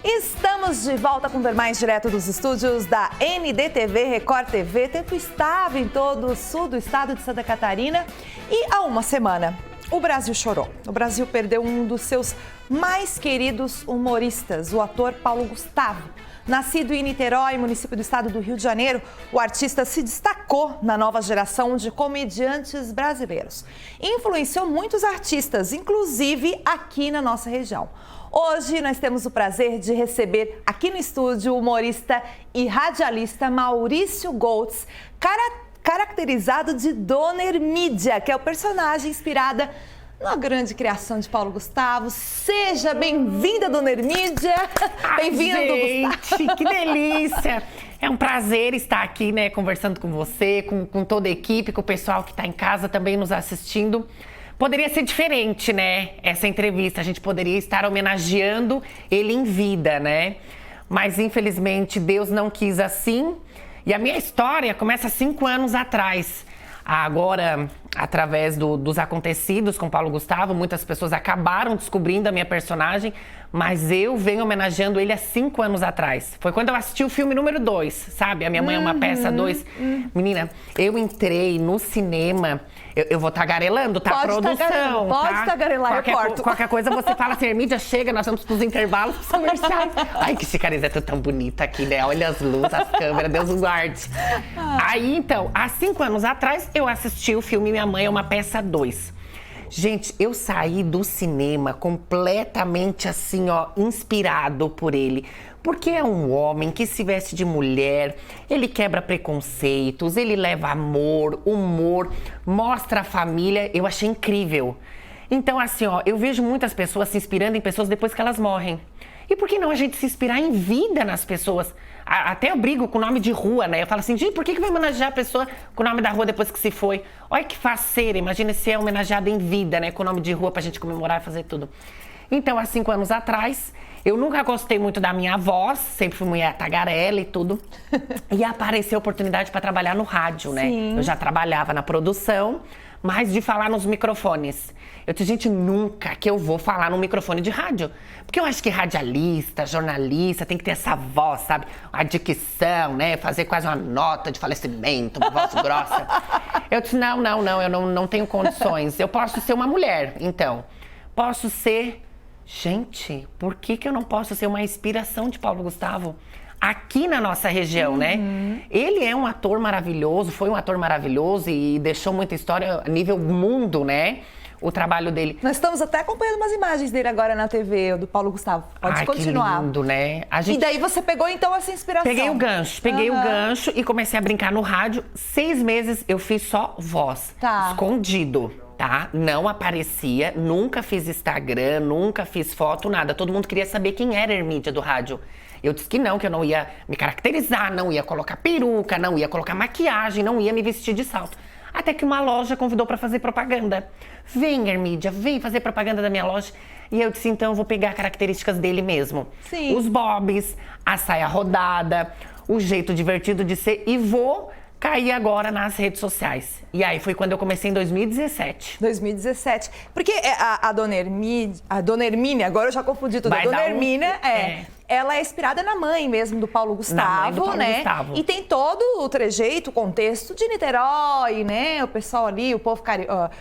Estamos de volta com Ver Mais direto dos estúdios da NDTV Record TV. Tempo estável em todo o sul do estado de Santa Catarina. E há uma semana, o Brasil chorou. O Brasil perdeu um dos seus mais queridos humoristas, o ator Paulo Gustavo. Nascido em Niterói, município do estado do Rio de Janeiro, o artista se destacou na nova geração de comediantes brasileiros. Influenciou muitos artistas, inclusive aqui na nossa região. Hoje nós temos o prazer de receber aqui no estúdio o humorista e radialista Maurício Goltz, caracterizado de Dona Hermídia, que é o personagem inspirada na grande criação de Paulo Gustavo. Seja bem-vinda, Dona Hermídia. Bem-vindo, Gustavo. Gente, que delícia. É um prazer estar aqui, né, conversando com você, com toda a equipe, com o pessoal que está em casa também nos assistindo. Poderia ser diferente, né, essa entrevista. A gente poderia estar homenageando ele em vida, né? Mas, infelizmente, Deus não quis assim. E a minha história começa 5 anos atrás. Agora, através dos acontecidos com Paulo Gustavo, muitas pessoas acabaram descobrindo a minha personagem, mas eu venho homenageando ele há 5 anos atrás. Foi quando eu assisti o filme número 2, sabe? A Minha Mãe é uma Peça 2. Menina, eu entrei no cinema, eu vou tagarelando, tá? Pode produção, pode tagarelar, eu corto. Qualquer coisa você fala assim, Hermídia, chega, nós vamos pros intervalos, pros comerciais. Ai, que chicarizeta tão bonita aqui, né? Olha as luzes, as câmeras, Deus o guarde. Aí, então, há 5 anos atrás, eu assisti o filme Minha Mãe é uma Peça 2. Gente, eu saí do cinema completamente assim, ó, inspirado por ele. Porque é um homem que se veste de mulher, ele quebra preconceitos, ele leva amor, humor, mostra a família. Eu achei incrível. Então, assim, ó, eu vejo muitas pessoas se inspirando em pessoas depois que elas morrem. E por que não a gente se inspirar em vida nas pessoas? Até eu brigo com o nome de rua, né? Eu falo assim, gente, por que vai homenagear a pessoa com o nome da rua depois que se foi? Olha que faceira, imagina se é homenageado em vida, né? Com o nome de rua pra gente comemorar e fazer tudo. Então, há 5 anos atrás, eu nunca gostei muito da minha voz, sempre fui mulher tagarela e tudo. E apareceu a oportunidade para trabalhar no rádio, né? Sim. Eu já trabalhava na produção, mas de falar nos microfones. Eu disse, gente, nunca que eu vou falar num microfone de rádio. Porque eu acho que radialista, jornalista, tem que ter essa voz, sabe? A dicção, né? Fazer quase uma nota de falecimento, uma voz grossa. Eu disse, não, eu não tenho condições. Eu posso ser uma mulher, então. Posso ser... Gente, por que eu não posso ser uma inspiração de Paulo Gustavo? Aqui na nossa região, né? Ele é um ator maravilhoso, foi um ator maravilhoso e deixou muita história a nível mundo, né? O trabalho dele. Nós estamos até acompanhando umas imagens dele agora na TV, do Paulo Gustavo. Pode continuar. Que lindo, né? E daí você pegou, então, essa inspiração? Peguei o gancho e comecei a brincar no rádio. 6 meses eu fiz só voz, escondido, tá? Não aparecia, nunca fiz Instagram, nunca fiz foto, nada. Todo mundo queria saber quem era a Hermídia do rádio. Eu disse que eu não ia me caracterizar, não ia colocar peruca, não ia colocar maquiagem, não ia me vestir de salto. Até que uma loja convidou para fazer propaganda. Vem, Hermídia, vem fazer propaganda da minha loja. E eu disse, então eu vou pegar características dele mesmo. Sim. Os bobs, a saia rodada, o jeito divertido de ser e vou cair agora nas redes sociais. E aí foi quando eu comecei em 2017. 2017. Porque a Dona Hermínia, agora eu já confundi tudo. A Dona Hermínia ela é inspirada na mãe mesmo do Paulo Gustavo, né? Gustavo. E tem todo o trejeito, o contexto de Niterói, né? O pessoal ali, o povo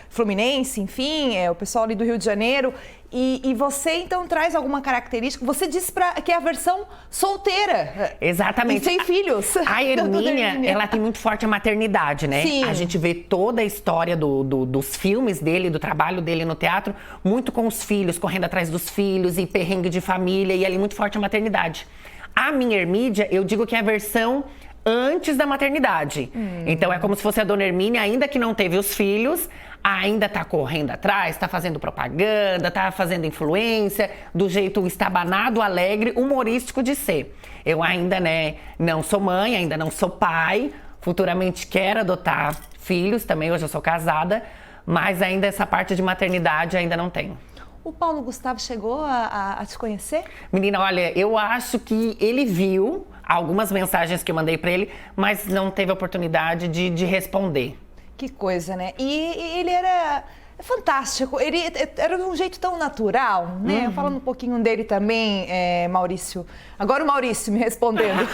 fluminense, enfim, o pessoal ali do Rio de Janeiro. E você, então, traz alguma característica? Você disse que é a versão solteira. Exatamente. E sem filhos. A Hermínia, ela tem muito forte a maternidade, né? Sim. A gente vê toda a história dos filmes dele, do trabalho dele no teatro, muito com os filhos, correndo atrás dos filhos e perrengue de família, e ali muito forte a maternidade. A minha Hermídia, eu digo que é a versão antes da maternidade. Então é como se fosse a Dona Hermínia, ainda que não teve os filhos, ainda tá correndo atrás, tá fazendo propaganda, tá fazendo influência, do jeito estabanado, alegre, humorístico de ser. Eu ainda, né, não sou mãe, ainda não sou pai, futuramente quero adotar filhos também, hoje eu sou casada, mas ainda essa parte de maternidade ainda não tenho. O Paulo Gustavo chegou a te conhecer? Menina, olha, eu acho que ele viu algumas mensagens que eu mandei pra ele, mas não teve a oportunidade de responder. Que coisa, né? E ele era é fantástico. Ele era de um jeito tão natural, né? Falando um pouquinho dele também, Maurício. Agora o Maurício me respondendo.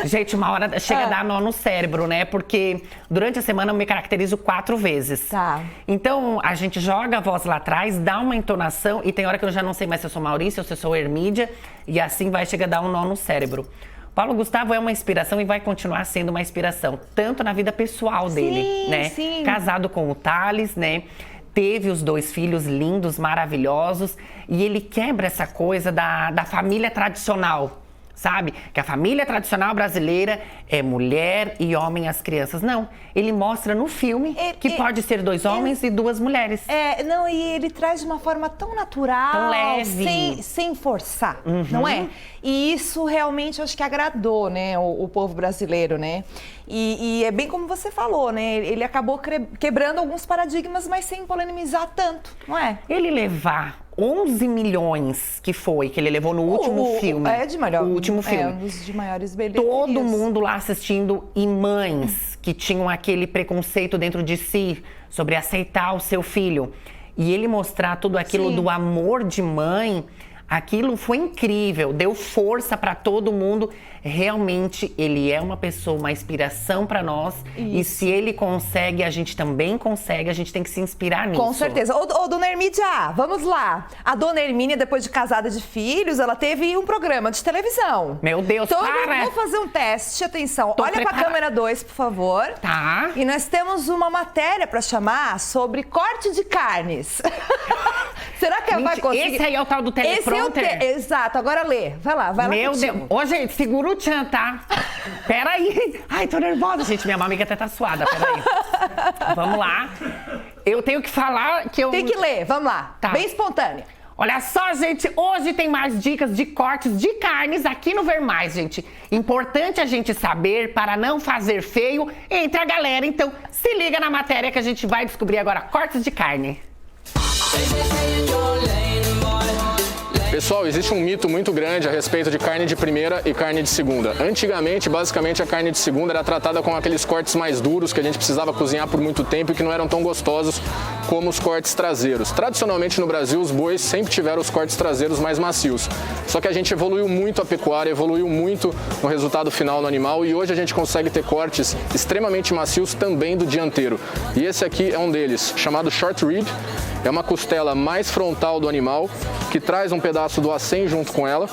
Gente, uma hora chega a dar nó no cérebro, né? Porque durante a semana eu me caracterizo 4 vezes. Tá. Então, a gente joga a voz lá atrás, dá uma entonação e tem hora que eu já não sei mais se eu sou Maurício ou se eu sou Hermídia. E assim vai chegar a dar um nó no cérebro. Paulo Gustavo é uma inspiração e vai continuar sendo uma inspiração, tanto na vida pessoal dele, né? Sim. Casado com o Thales, né? Teve os 2 filhos lindos, maravilhosos. E ele quebra essa coisa da família tradicional. Sabe? Que a família tradicional brasileira é mulher e homem as crianças. Não, ele mostra no filme que pode ser 2 homens e 2 mulheres. Não, e ele traz de uma forma tão natural, tão leve, sem forçar, não é? E isso realmente acho que agradou, né, o povo brasileiro, né? E é bem como você falou, né? Ele acabou quebrando alguns paradigmas, mas sem polemizar tanto, não é? Ele levar 11 milhões que ele levou no último filme. O último filme. Um dos de maiores bilheterias. Todo mundo lá assistindo e mães que tinham aquele preconceito dentro de si sobre aceitar o seu filho. E ele mostrar tudo aquilo do amor de mãe, aquilo foi incrível, deu força para todo mundo. Realmente, ele é uma pessoa, uma inspiração para nós. Isso. E se ele consegue, a gente também consegue. A gente tem que se inspirar nisso. Com certeza. Ô, dona Hermídia, vamos lá. A dona Hermínia, depois de casada de filhos, ela teve um programa de televisão. Meu Deus, Vamos fazer um teste. Atenção. Olha para a câmera 2, por favor. Tá. E nós temos uma matéria para chamar sobre corte de carnes. Será que ela vai conseguir? Esse aí é o tal do teleprompter? Exato. Agora lê. Vai lá Meu contigo. Deus. Ô, gente, segura o tchan, tá? Peraí. Ai, tô nervosa, gente. Minha mamiga até tá suada. Peraí. Vamos lá. Eu tenho que falar que eu... Tem que ler. Vamos lá. Tá. Bem espontânea. Olha só, gente, hoje tem mais dicas de cortes de carnes aqui no Ver Mais, gente. Importante a gente saber para não fazer feio entre a galera. Então, se liga na matéria que a gente vai descobrir agora cortes de carne. Pessoal, existe um mito muito grande a respeito de carne de primeira e carne de segunda. Antigamente, basicamente, a carne de segunda era tratada com aqueles cortes mais duros que a gente precisava cozinhar por muito tempo e que não eram tão gostosos como os cortes traseiros. Tradicionalmente no Brasil, os bois sempre tiveram os cortes traseiros mais macios. Só que a gente evoluiu muito a pecuária, evoluiu muito no resultado final no animal e hoje a gente consegue ter cortes extremamente macios também do dianteiro. E esse aqui é um deles, chamado short rib. É uma costela mais frontal do animal, que traz um pedaço do acém junto com ela.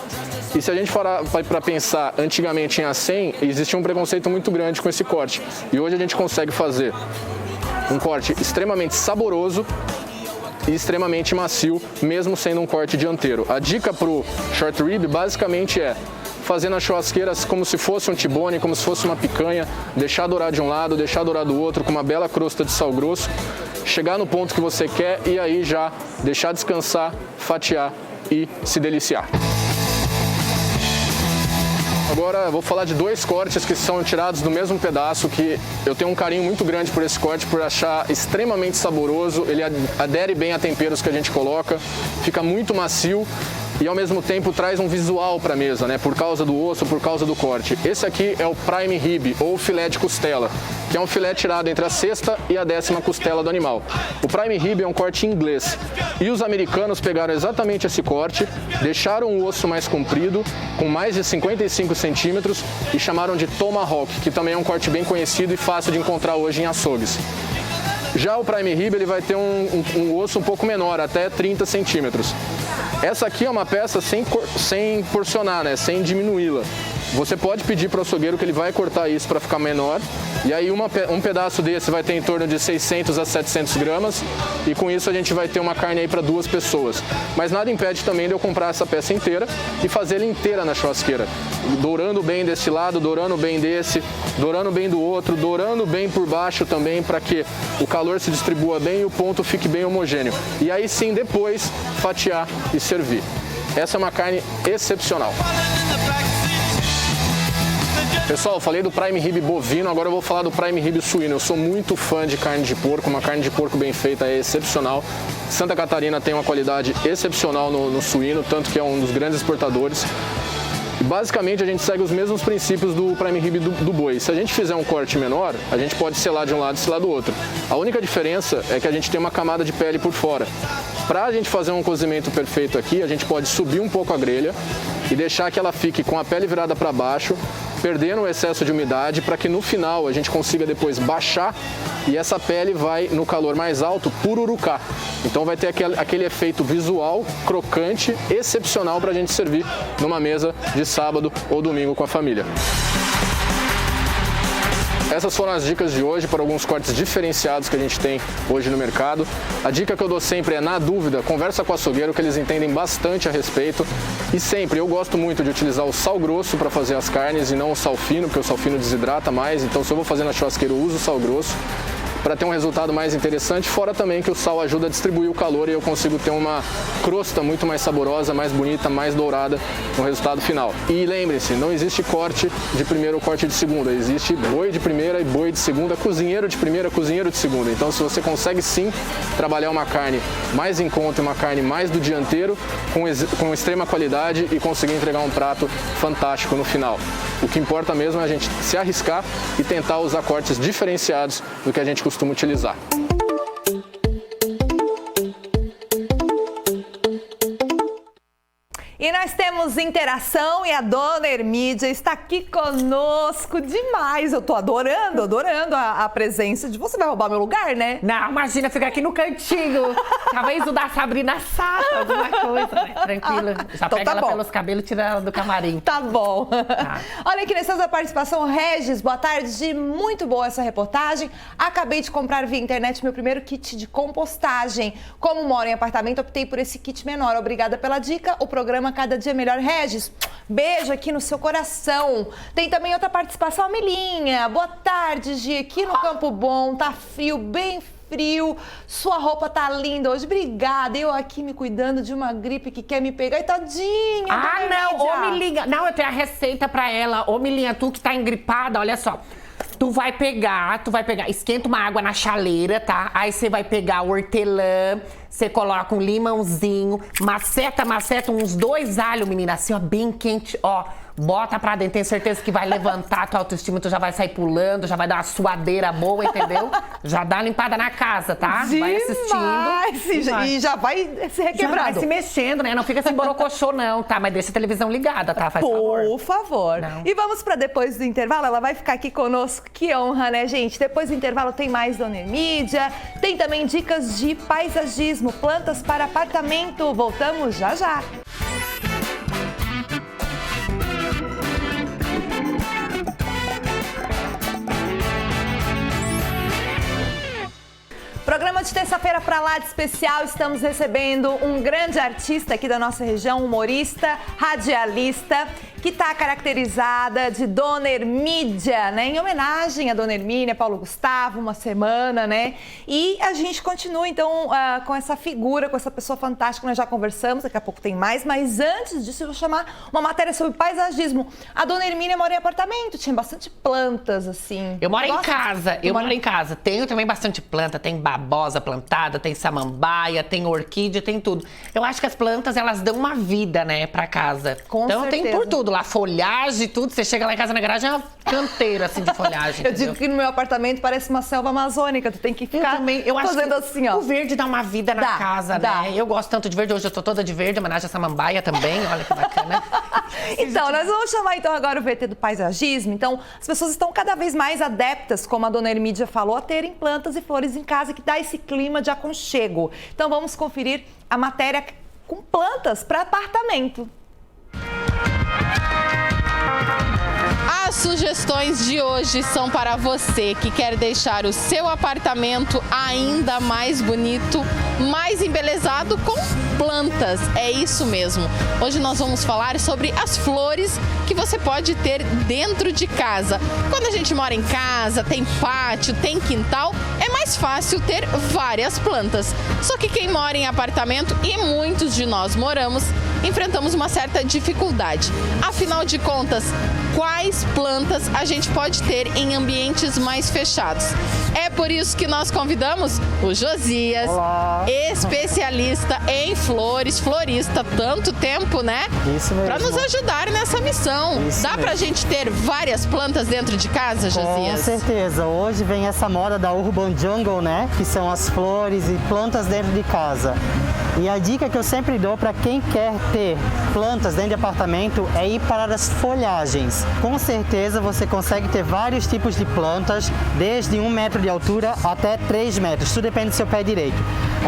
E se a gente for para pensar antigamente em acém, existia um preconceito muito grande com esse corte. E hoje a gente consegue fazer um corte extremamente saboroso e extremamente macio, mesmo sendo um corte dianteiro. A dica pro short rib basicamente é fazer nas churrasqueiras como se fosse um tibone, como se fosse uma picanha, deixar dourar de um lado, deixar dourar do outro, com uma bela crosta de sal grosso, chegar no ponto que você quer e aí já deixar descansar, fatiar e se deliciar. Agora eu vou falar de 2 cortes que são tirados do mesmo pedaço, que eu tenho um carinho muito grande por esse corte, por achar extremamente saboroso, ele adere bem a temperos que a gente coloca, fica muito macio e ao mesmo tempo traz um visual para a mesa, né? Por causa do osso, por causa do corte. Esse aqui é o prime rib, ou filé de costela, que é um filé tirado entre a 6ª e a 10ª costela do animal. O prime rib é um corte inglês e os americanos pegaram exatamente esse corte, deixaram o osso mais comprido, com mais de 55 centímetros e chamaram de tomahawk, que também é um corte bem conhecido e fácil de encontrar hoje em açougues. Já o prime rib ele vai ter um osso um pouco menor, até 30 centímetros. Essa aqui é uma peça sem porcionar, né? Sem diminuí-la. Você pode pedir para o açougueiro que ele vai cortar isso para ficar menor. E aí um pedaço desse vai ter em torno de 600 a 700 gramas. E com isso a gente vai ter uma carne aí para 2 pessoas. Mas nada impede também de eu comprar essa peça inteira e fazer ela inteira na churrasqueira. Dourando bem desse lado, dourando bem desse, dourando bem do outro, dourando bem por baixo também para que o calor se distribua bem e o ponto fique bem homogêneo. E aí sim, depois, fatiar e servir. Essa é uma carne excepcional. Pessoal, eu falei do prime rib bovino, agora eu vou falar do prime rib suíno. Eu sou muito fã de carne de porco, uma carne de porco bem feita é excepcional. Santa Catarina tem uma qualidade excepcional no suíno, tanto que é um dos grandes exportadores. Basicamente, a gente segue os mesmos princípios do prime rib do boi. Se a gente fizer um corte menor, a gente pode selar de um lado e selar do outro. A única diferença é que a gente tem uma camada de pele por fora. Para a gente fazer um cozimento perfeito aqui, a gente pode subir um pouco a grelha e deixar que ela fique com a pele virada para baixo, perdendo o excesso de umidade, para que no final a gente consiga depois baixar e essa pele vai, no calor mais alto, pururucar. Então vai ter aquele efeito visual, crocante, excepcional para a gente servir numa mesa de sábado ou domingo com a família. Essas foram as dicas de hoje para alguns cortes diferenciados que a gente tem hoje no mercado. A dica que eu dou sempre é, na dúvida, conversa com o açougueiro, que eles entendem bastante a respeito. E sempre, eu gosto muito de utilizar o sal grosso para fazer as carnes e não o sal fino, porque o sal fino desidrata mais. Então, se eu vou fazer na churrasqueira, eu uso o sal grosso para ter um resultado mais interessante, fora também que o sal ajuda a distribuir o calor e eu consigo ter uma crosta muito mais saborosa, mais bonita, mais dourada no resultado final. E lembre-se, não existe corte de primeira ou corte de segunda, existe boi de primeira e boi de segunda, cozinheiro de primeira, cozinheiro de segunda. Então, se você consegue sim trabalhar uma carne mais em conta, uma carne mais do dianteiro, com extrema qualidade e conseguir entregar um prato fantástico no final. O que importa mesmo é a gente se arriscar e tentar usar cortes diferenciados do que a gente costuma utilizar. E nós temos interação e a dona Hermídia está aqui conosco demais. Eu tô adorando a presença de... Você vai roubar meu lugar, né? Não, imagina, ficar aqui no cantinho. Talvez o da Sabrina Sato, alguma coisa. Tranquilo. Já então pega tá ela bom. pelos cabelos e tira ela do camarim. Tá bom. Olha aqui, nós temos a participação. Regis, boa tarde. Muito boa essa reportagem. Acabei de comprar via internet meu primeiro kit de compostagem. Como moro em apartamento, optei por esse kit menor. Obrigada pela dica. O programa cada dia melhor. Regis, beijo aqui no seu coração. Tem também outra participação, a Milinha. Boa tarde, Gi. Aqui no Campo Bom, tá frio, bem frio. Sua roupa tá linda hoje. Obrigada. Eu aqui me cuidando de uma gripe que quer me pegar. E tadinha. Ah, não. Ô, Milinha. Não, eu tenho a receita pra ela. Ô, Milinha, tu que tá engripada, olha só. Tu vai pegar, esquenta uma água na chaleira, tá? Aí você vai pegar o hortelã, você coloca um limãozinho, maceta uns 2 alhos, menina, assim, ó, bem quente, ó. Bota pra dentro, tenho certeza que vai levantar a tua autoestima, tu já vai sair pulando, já vai dar uma suadeira boa, entendeu? Já dá uma limpada na casa, tá? Vai assistindo. E já vai se requebrando. Já vai se mexendo, né? Não fica assim borocochô não, tá? Mas deixa a televisão ligada, tá? Faz favor. Por favor. Não. E vamos pra depois do intervalo, ela vai ficar aqui conosco, que honra, né, gente? Depois do intervalo tem mais Dona Hermídia, tem também dicas de paisagismo, plantas para apartamento. Voltamos já já. Programa de terça-feira pra lá de especial, estamos recebendo um grande artista aqui da nossa região, humorista, radialista, que está caracterizada de Dona Hermídia, né? Em homenagem a Dona Hermínia, Paulo Gustavo, uma semana, né? E a gente continua, então, com essa figura, com essa pessoa fantástica, nós já conversamos, daqui a pouco tem mais, mas antes disso eu vou chamar uma matéria sobre paisagismo. A Dona Hermínia mora em apartamento, tinha bastante plantas, assim. Eu moro em casa, tenho também bastante planta, tem babosa plantada, tem samambaia, tem orquídea, tem tudo. Eu acho que as plantas, elas dão uma vida, né, pra casa. Com certeza. Tem por tudo lá, folhagem e tudo. Você chega lá em casa na garagem, é uma canteira, assim, de folhagem. Eu digo que no meu apartamento parece uma selva amazônica, tu tem que ficar fazendo assim, ó. O verde dá uma vida na casa, né? Eu gosto tanto de verde, hoje eu tô toda de verde, homenagem a samambaia também, olha que bacana. Então, nós vamos chamar então agora o VT do paisagismo. Então, as pessoas estão cada vez mais adeptas, como a Dona Hermídia falou, a terem plantas e flores em casa, que dá esse clima de aconchego. Então, vamos conferir a matéria com plantas para apartamento. As sugestões de hoje são para você que quer deixar o seu apartamento ainda mais bonito, mais embelezado com plantas. É isso mesmo. Hoje nós vamos falar sobre as flores que você pode ter dentro de casa. Quando a gente mora em casa, tem pátio, tem quintal, é mais fácil ter várias plantas. Só que quem mora em apartamento, e muitos de nós moramos, enfrentamos uma certa dificuldade. Afinal de contas, quais plantas a gente pode ter em ambientes mais fechados? É por isso que nós convidamos o Josias, especialista em Flores, florista, tanto tempo, né? Isso mesmo. Para nos ajudar nessa missão. Isso Dá pra mesmo. gente ter várias plantas dentro de casa, Com Josias? certeza. Hoje vem essa moda da Urban Jungle, né? Que são as flores e plantas dentro de casa. E a dica que eu sempre dou para quem quer ter plantas dentro de apartamento é ir para as folhagens. Com certeza você consegue ter vários tipos de plantas, desde 1 metro de altura até 3 metros. Tudo depende do seu pé direito.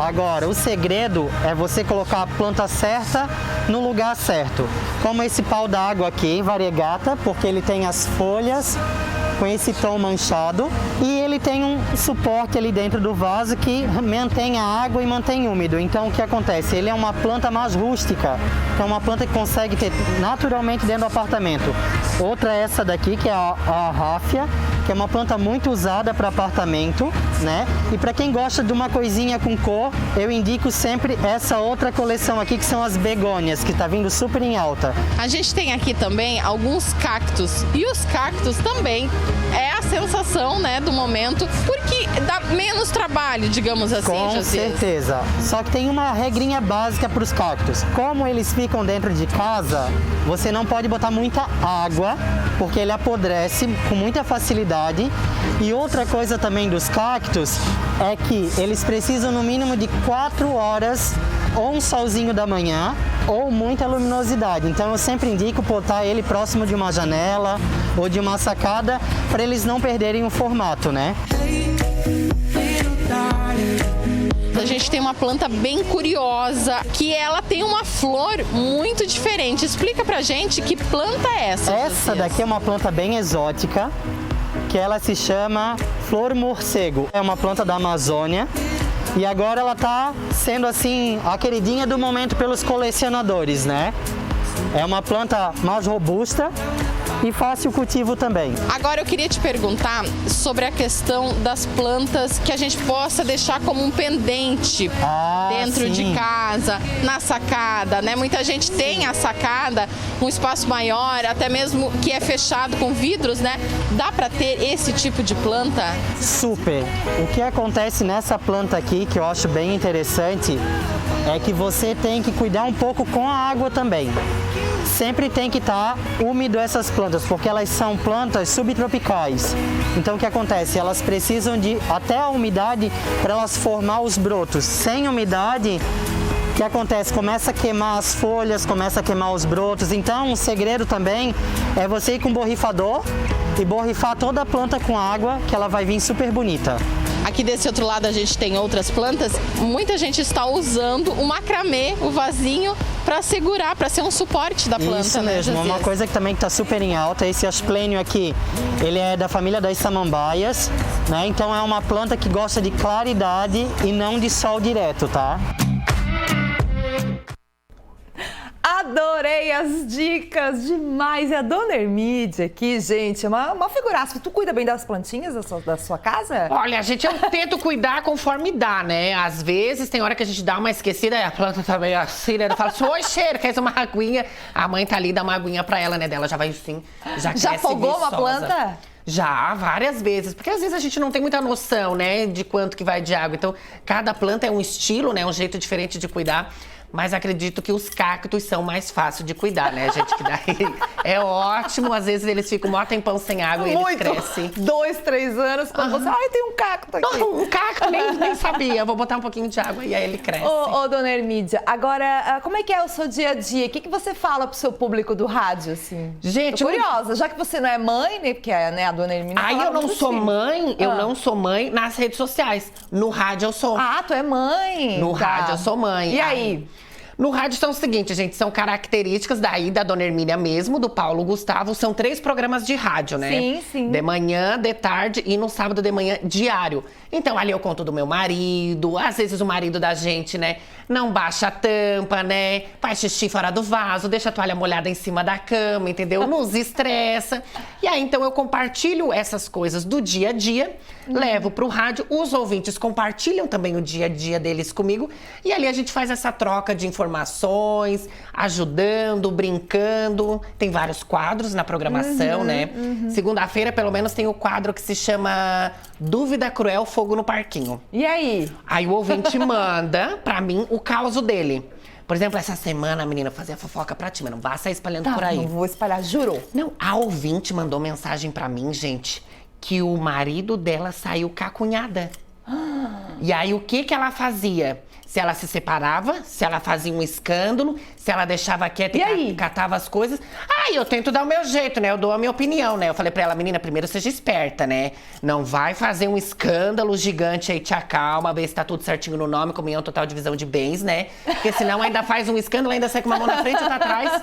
Agora, o segredo é você colocar a planta certa no lugar certo. Como esse pau d'água aqui, variegata, porque ele tem as folhas com esse tom manchado e ele tem um suporte ali dentro do vaso que mantém a água e mantém úmido. Então o que acontece? Ele é uma planta mais rústica, que é uma planta que consegue ter naturalmente dentro do apartamento. Outra é essa daqui, que é a ráfia, que é uma planta muito usada para apartamento, né? E para quem gosta de uma coisinha com cor, eu indico sempre essa outra coleção aqui, que são as begônias, que está vindo super em alta. A gente tem aqui também alguns cactos. E os cactos também é a sensação, né, do momento, porque dá menos trabalho, digamos assim, Com Josias. certeza. Só que tem uma regrinha básica para os cactos. Como eles ficam dentro de casa, você não pode botar muita água, porque ele apodrece com muita facilidade. E outra coisa também dos cactos é que eles precisam no mínimo de 4 horas ou um solzinho da manhã ou muita luminosidade. Então eu sempre indico botar ele próximo de uma janela ou de uma sacada para eles não perderem o formato, né? A gente tem uma planta bem curiosa, que ela tem uma flor muito diferente. Explica pra gente que planta é essa, Essa Josias? daqui é uma planta bem exótica, que ela se chama flor morcego. É uma planta da Amazônia e agora ela tá sendo assim a queridinha do momento pelos colecionadores, né? É uma planta mais robusta e fácil cultivo também. Agora eu queria te perguntar sobre a questão das plantas que a gente possa deixar como um pendente dentro sim. de casa, na sacada, né? Muita gente tem a sacada, um espaço maior, até mesmo que é fechado com vidros, né? Dá para ter esse tipo de planta? Super! O que acontece nessa planta aqui, que eu acho bem interessante, é que você tem que cuidar um pouco com a água também. Sempre tem que estar úmido essas plantas, porque elas são plantas subtropicais. Então o que acontece? Elas precisam de até a umidade para elas formar os brotos. Sem umidade, o que acontece? Começa a queimar as folhas, começa a queimar os brotos. Então, um segredo também é você ir com um borrifador e borrifar toda a planta com água, que ela vai vir super bonita. Aqui desse outro lado a gente tem outras plantas. Muita gente está usando o macramê, o vasinho, para segurar, para ser um suporte da planta, Isso né, mesmo, Josias? uma coisa que também está super em alta, esse asplênio aqui, ele é da família das samambaias, né? Então é uma planta que gosta de claridade e não de sol direto, tá? Adorei as dicas demais. E a Dona Hermídia aqui, gente, é uma figuraça. Tu cuida bem das plantinhas da sua casa? Olha, gente, eu tento cuidar conforme dá, né? Às vezes tem hora que a gente dá uma esquecida e a planta tá meio assim, né? Eu falo assim, oi, cheiro, quer uma aguinha? A mãe tá ali, dá uma aguinha pra ela, né? Dela já vai assim, já cresce afogou uma viçosa. planta? Já, várias vezes. Porque às vezes a gente não tem muita noção, né? De quanto que vai de água. Então, cada planta é um estilo, né? Um jeito diferente de cuidar. Mas acredito que os cactos são mais fáceis de cuidar, né, gente? Que daí é ótimo. Às vezes eles ficam um tempão sem água e eles crescem. 2, 3 anos, quando você... Ai, tem um cacto aqui. Não, um cacto nem sabia. Vou botar um pouquinho de água e aí ele cresce. Ô, Dona Hermídia, agora, como é que é o seu dia a dia? O que você fala pro seu público do rádio, assim? Gente, tô curiosa, já que você não é mãe, né? Porque né, a Dona Hermídia... Aí falava eu não dos sou filhos. mãe, eu não sou mãe nas redes sociais. No rádio eu sou. Ah, tu é mãe? No Tá. rádio eu sou mãe. E aí? No rádio são o seguinte, gente, são características daí da Dona Hermínia mesmo, do Paulo Gustavo. São 3 programas de rádio, né? Sim, sim. De manhã, de tarde e no sábado de manhã, diário. Então, ali eu conto do meu marido, às vezes o marido da gente, né, não baixa a tampa, né, faz xixi fora do vaso, deixa a toalha molhada em cima da cama, entendeu? Nos estressa. E aí, então, eu compartilho essas coisas do dia a dia, levo pro rádio, os ouvintes compartilham também o dia a dia deles comigo, e ali a gente faz essa troca de informações, ajudando, brincando. Tem vários quadros na programação, né? Segunda-feira, pelo menos, tem o quadro que se chama Dúvida Cruel, Fogo no Parquinho. E aí? Aí o ouvinte manda pra mim o caos dele. Por exemplo, essa semana a menina fazia fofoca pra ti, mas não vá sair espalhando Tá, por aí. não vou espalhar, jurou. Não, a ouvinte mandou mensagem pra mim, gente, que o marido dela saiu com a cunhada. E aí, o que ela fazia? Se ela se separava, se ela fazia um escândalo, se ela deixava quieta E aí? e catava as coisas. Aí eu tento dar o meu jeito, né? Eu dou a minha opinião, né? Eu falei pra ela, menina, primeiro seja esperta, né? Não vai fazer um escândalo gigante aí, te acalma, vê se tá tudo certinho no nome, comunhão total divisão de bens, né? Porque senão ainda faz um escândalo, ainda sai com uma mão na frente e outra atrás.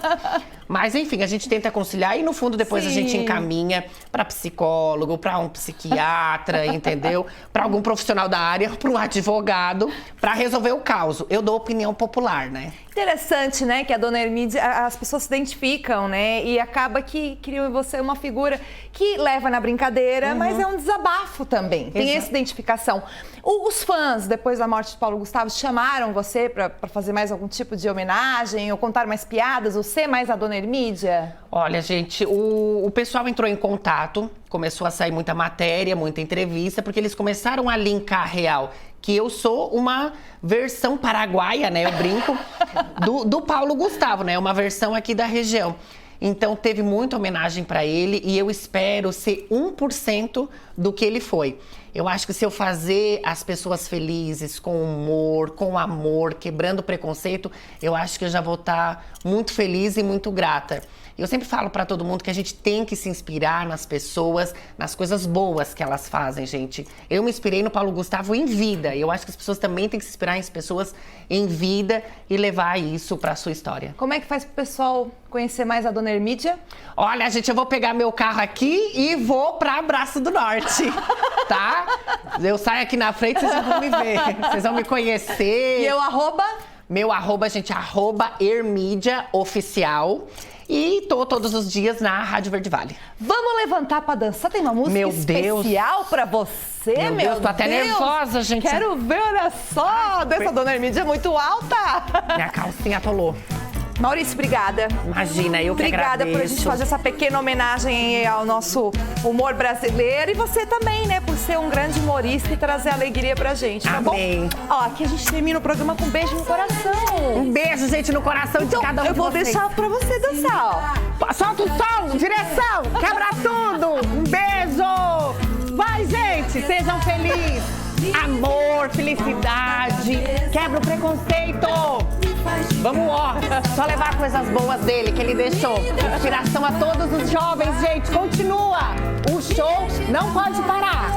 Mas enfim, a gente tenta conciliar e no fundo depois a gente encaminha pra psicólogo, pra um psiquiatra, entendeu? Pra algum profissional da área, pra um advogado, pra resolver o caos. Eu dou opinião popular, né? Interessante, né, que a dona Hermídia, as pessoas se identificam, né, e acaba que criam em você uma figura que leva na brincadeira, mas é um desabafo também, tem essa identificação. Os fãs, depois da morte de Paulo Gustavo, chamaram você para fazer mais algum tipo de homenagem, ou contar mais piadas, ou ser mais a dona Hermídia? Olha, gente, o pessoal entrou em contato, começou a sair muita matéria, muita entrevista, porque eles começaram a linkar real que eu sou uma versão paraguaia, né? Eu brinco, do Paulo Gustavo, né? Uma versão aqui da região. Então, teve muita homenagem para ele e eu espero ser 1% do que ele foi. Eu acho que se eu fazer as pessoas felizes, com humor, com amor, quebrando preconceito, eu acho que eu já vou estar muito feliz e muito grata. Eu sempre falo para todo mundo que a gente tem que se inspirar nas pessoas, nas coisas boas que elas fazem, gente. Eu me inspirei no Paulo Gustavo em vida. Eu acho que as pessoas também têm que se inspirar em pessoas em vida e levar isso para sua história. Como é que faz pro pessoal conhecer mais a dona Hermídia? Olha, gente, eu vou pegar meu carro aqui e vou pra Braço do Norte, tá? Eu saio aqui na frente, vocês vão me ver. Vocês vão me conhecer. E eu, arroba? Meu arroba, gente, arroba Hermídia Oficial. E tô todos os dias na Rádio Verde Vale. Vamos levantar pra dançar? Tem uma música Meu Deus. especial pra você, Meu Deus, tô até nervosa, gente. Quero ver, olha só, dessa dona Hermídia é muito alta. Minha calcinha atolou. Maurício, obrigada. Imagina, eu que Obrigada agradeço. por a gente fazer essa pequena homenagem ao nosso humor brasileiro. E você também, né, por ser um grande humorista e trazer alegria pra gente, tá Amém. bom? Ó, aqui a gente termina o programa com um beijo no coração. Um beijo, gente, no coração Então, de cada um eu de vou vocês. deixar pra você dançar, ó. Solta o som, direção, quebra tudo. Um beijo. Vai, gente, sejam felizes. Amor, felicidade, quebra o preconceito. Vamos, ó, só levar coisas boas dele que ele deixou. Inspiração a todos os jovens, gente. Continua. O show não pode parar.